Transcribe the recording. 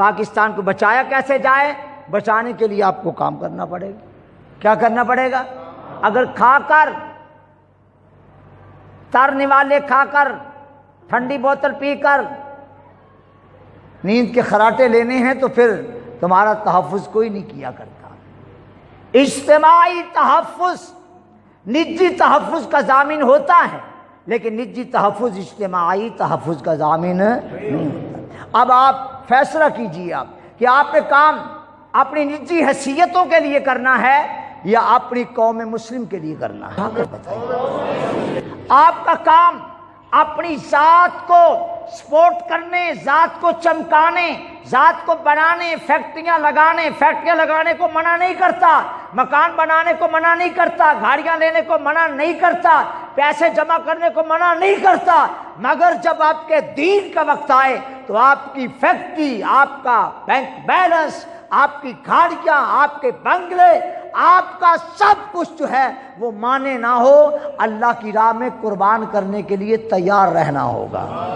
پاکستان کو بچایا کیسے جائے؟ بچانے کے لیے آپ کو کام کرنا پڑے گا۔ کیا کرنا پڑے گا؟ اگر کھا کر تر نوالے کھا کر ٹھنڈی بوتل پی کر نیند کے خراٹے لینے ہیں تو پھر تمہارا تحفظ کوئی نہیں کیا کرتا۔ اجتماعی تحفظ نجی تحفظ کا ضامن ہوتا ہے، لیکن نجی تحفظ اجتماعی تحفظ کا ضامن نہیں ہوتا۔ اب آپ فیصلہ کیجیے آپ کہ آپ نے کام اپنی نجی حیثیتوں کے لیے کرنا ہے یا اپنی قوم مسلم کے لیے کرنا ہے؟ بتائیے۔ آپ کا کام اپنی ذات کو سپورٹ کرنے، ذات کو چمکانے، ذات کو بنانے، فیکٹریاں لگانے کو منع نہیں کرتا، مکان بنانے کو منع نہیں کرتا، گاڑیاں لینے کو منع نہیں کرتا، پیسے جمع کرنے کو منع نہیں کرتا، مگر جب آپ کے دین کا وقت آئے تو آپ کی فیکٹری، آپ کا بینک بیلنس، آپ کی گاڑیاں، آپ کے بنگلے، آپ کا سب کچھ جو ہے وہ مانے نہ ہو، اللہ کی راہ میں قربان کرنے کے لیے تیار رہنا ہوگا۔